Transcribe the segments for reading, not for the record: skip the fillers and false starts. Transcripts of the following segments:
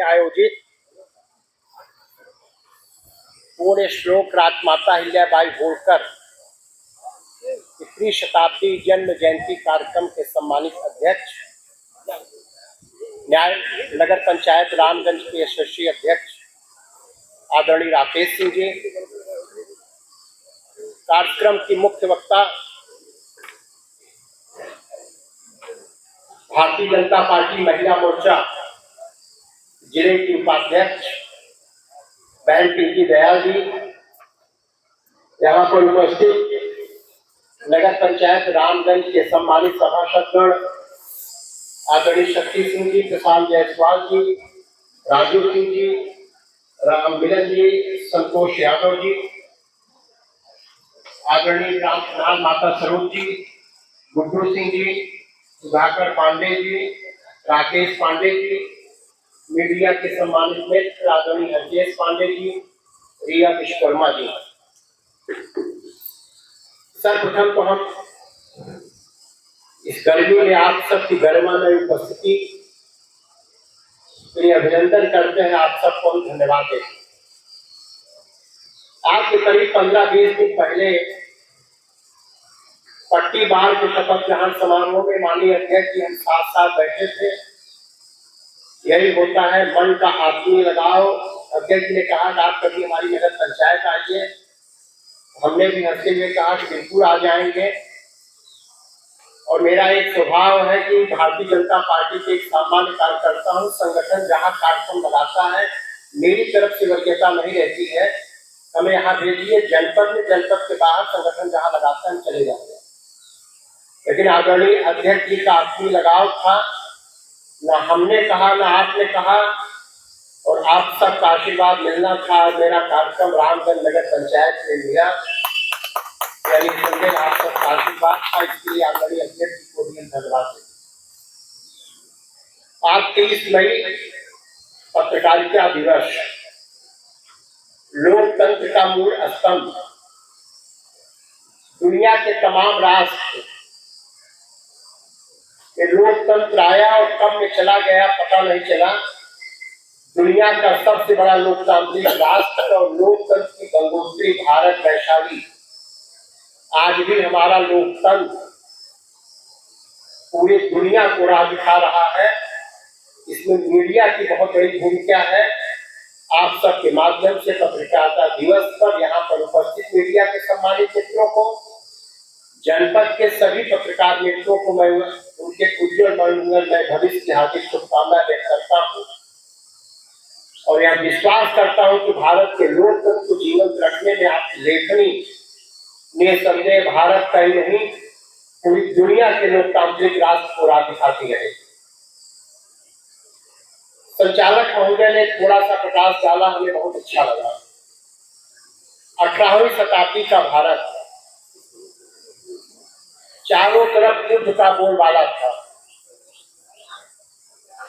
में आयोजित पूर्ण श्लोक राजमाता अहिल्याबाई होलकर की त्रिशताब्दी जन्म जयंती कार्यक्रम के सम्मानित अध्यक्ष, न्याय नगर पंचायत रामगंज के यशस्वी अध्यक्ष आदरणीय राकेश सिंह जी, कार्यक्रम की मुख्य वक्ता भारतीय जनता पार्टी महिला मोर्चा जिले की उपाध्यक्ष बहन पिंकी दयाल जी, यहाँ पर उपस्थित नगर पंचायत रामगंज के सम्मानित सभासदगण आदरणीय शक्ति सिंह जी, प्रशांत जायसवाल जी, राजू सिंह जी, राम मिलन जी, संतोष यादव जी, आदरणीय रामनाथ माता स्वरूप जी, गुड्डू सिंह जी, सुधाकर पांडे जी, राकेश पांडे जी, मीडिया के सम्मानित मित्र आदरणीय हरजेश पांडे जी, रिया विश्वकर्मा जी। सर्वप्रथम तो हम इस गर्मी में आप सबकी गरिमामय उपस्थिति के लिए अभिनंदन करते हैं, आप सबको धन्यवाद देते हैं। आज के करीब 15-20 दिन पहले पट्टी बार के शपथ ग्रहण समारोह में माननीय अध्यक्ष जी हम साथ साथ बैठे थे। यही होता है मन का आत्मीय लगाव। अध्यक्ष जी ने कहा कि आप कभी हमारी नगर पंचायत आइए, हमने भी हंसते हुए कहा कि बिल्कुल आ जाएंगे। और मेरा एक स्वभाव है कि भारतीय जनता पार्टी के एक सामान्य कार्यकर्ता हूँ, संगठन जहाँ कार्यक्रम लगाता है मेरी तरफ से वरीयता नहीं रहती है, हमें यहाँ भेजिए, जनपद में जनपद के बाहर संगठन जहाँ लगाता है हम चले जाते हैं। लेकिन आदरणीय अध्यक्ष जी का आत्मीय लगाव था, ना हमने कहा ना आपने कहा, और आप सबका आशीर्वाद मिलना था। मेरा कार्यक्रम रामगंज नगर पंचायत में लिया, यानी संदेह आप सबका आशीर्वाद था, इसके लिए आदरणीय अध्यक्ष जी को भी धन्यवाद दें। आज 23 मई पत्रकारिता दिवस, लोकतंत्र का मूल स्तंभ। दुनिया के तमाम राष्ट्र ये लोकतंत्र आया और कब में चला गया पता नहीं चला। दुनिया का सबसे बड़ा लोकतांत्रिक राष्ट्र और लोकतंत्र की गंगोत्री भारत वैशाली, आज भी हमारा लोकतंत्र पूरी दुनिया को राह दिखा रहा है। इसमें मीडिया की बहुत बड़ी भूमिका है। आप सबके माध्यम से पत्रकारिता दिवस पर यहाँ पर उपस्थित मीडिया के सम्मानित मित्रों को, जनपद के सभी पत्रकार मित्रों को मैं उनके उज्जवल मंगलमय भविष्य की हार्दिक शुभकामनाएं व्यक्त करता हूँ और यह विश्वास करता हूँ कि भारत के लोकतंत्र को जीवंत रखने में आपकी लेखनी निसंदेह भारत का ही नहीं पूरी दुनिया के लोकतांत्रिक राष्ट्र को राह दिखाती रहेगी। संचालक महोदय ने थोड़ा सा प्रकाश डाला, हमें बहुत अच्छा लगा। 18वीं शताब्दी का भारत चारों तरफ युद्ध का बोलबाला था।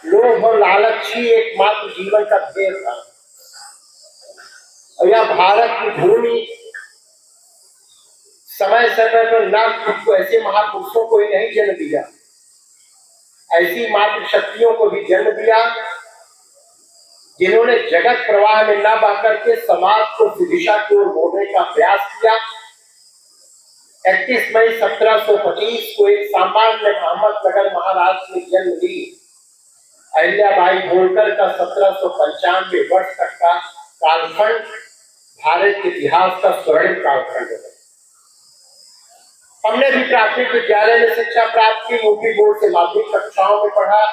लोभ और लालच ही एकमात्र जीवन का ध्येय था। और यह भारत की भूमि समय समय पर न खुद को ऐसे महापुरुषों को ही नहीं जन्म दिया, ऐसी मात्र शक्तियों को भी जन्म दिया जिन्होंने जगत प्रवाह में न बह करके समाज को दिशा की ओर मोड़ने का प्रयास किया। 31 मई 1725 को एक सामान्य अहमदनगर महाराष्ट्र में जन्म ली अहिल्याबाई होलकर का 1795 वर्ष तक का कालखंड भारत के इतिहास का स्वर्णिम कालखंड है। हमने भी प्राथमिक विद्यालय में शिक्षा प्राप्त की, यूपी बोर्ड से माध्यमिक कक्षाओं में पढ़ा,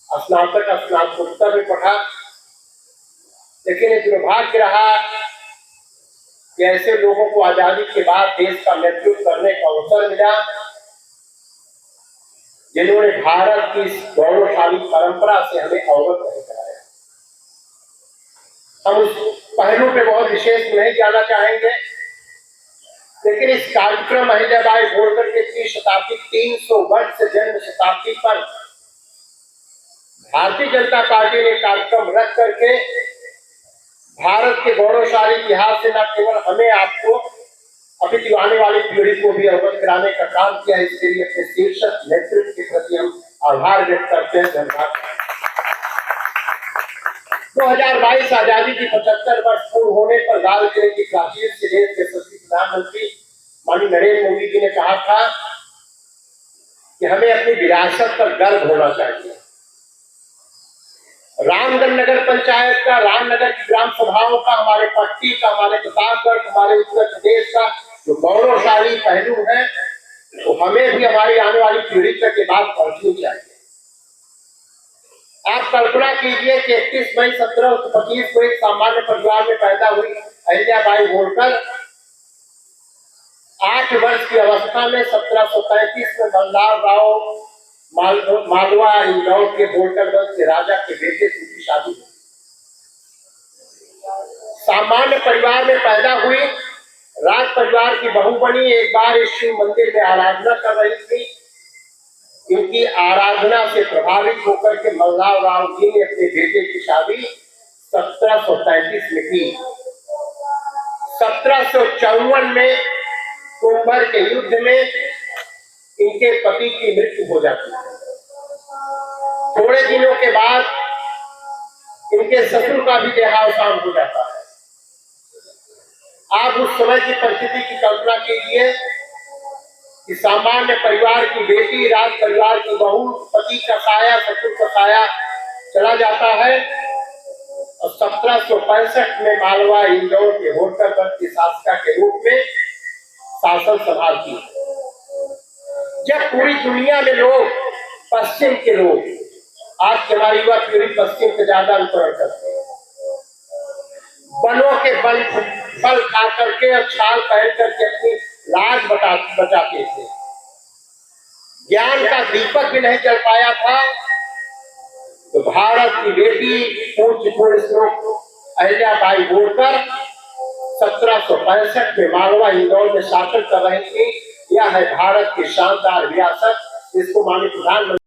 स्नातक स्नातकोत्तर में पढ़ा। लेकिन एक दुर्भाग्य रहा कि ऐसे लोगों को आजादी के बाद देश का नेतृत्व करने का अवसर मिला जिन्होंने भारत की इस गौरवशाली परंपरा से हमें अवगत नहीं कराया। हम उस पहलू पे बहुत विशेष नहीं जाना चाहेंगे, लेकिन इस कार्यक्रम अहिल्याबाई होलकर के 300 वर्ष से जन्म शताब्दी पर भारतीय जनता पार्टी ने कार्यक्रम रख करके भारत के गौरवशाली इतिहास से न केवल हमें आपको अभी आने वाली पीढ़ी को भी अवगत कराने का काम किया। इसके लिए अपने शीर्षक नेतृत्व के प्रति हम आभार व्यक्त करते हैं, धन्यवाद। 2022 आजादी की 75 वर्ष पूर्ण होने पर लाल किले की प्राचीर से देश के यशस्वी प्रधानमंत्री माननीय नरेंद्र मोदी जी ने कहा था कि हमें अपनी विरासत पर गर्व होना चाहिए। रामगढ़ नगर पंचायत का, रामनगर की ग्राम सभाओं का, हमारे पट्टी का, हमारे प्रतापगढ़, हमारे उत्तर प्रदेश का जो गौरवशाली पहलू है, तो हमें भी हमारी आने वाली पीढ़ी तक ये बात पहुंचनी चाहिए। आप कल्पना कीजिए कि 31 मई 1725 को एक सामान्य परिवार में पैदा हुई अहिल्याबाई होलकर 8 वर्ष की अवस्था में 1735 में मल्हारराव मालवा इंदौर के होलकरगंज के राजा के बेटे से उनकी शादी हुई। सामान्य परिवार में पैदा हुई, राज परिवार की बहू बनी। एक बार इस शिव मंदिर में आराधना कर रही थी। इनकी आराधना से प्रभावित होकर के मल्हारराव जी ने अपने बेटे की शादी 1733 में की। 1754 में कुंभर के युद्ध में इनके पति की मृत्यु हो जाती है। थोड़े दिनों के बाद इनके ससुर का भी देहावसान हो जाता है। आप उस समय की परिस्थिति की कल्पना कीजिए कि सामान्य परिवार की बेटी, राज परिवार की बहू, पति का साया, ससुर का साया चला जाता है और 1765 में मालवा इंदौर के होलकरगंज की शासिका के रूप में शासन संभालती है। जब पूरी दुनिया में लोग, पश्चिम के लोग, आज की हमारी युवा पीढ़ी पश्चिम से ज्यादा अनुकरण करते हैं, वनों के फल खा करके और छाल पहन करके अपनी लाज बचाते थे। ज्ञान का दीपक भी नहीं जल पाया था, तो भारत की बेटी पूज्य श्लोक अहिल्याबाई होलकर 1765 में मालवा इंदौर में शासन कर रही थी। यह है भारत की शानदार विरासत, जिसको माननीय प्रधानमंत्री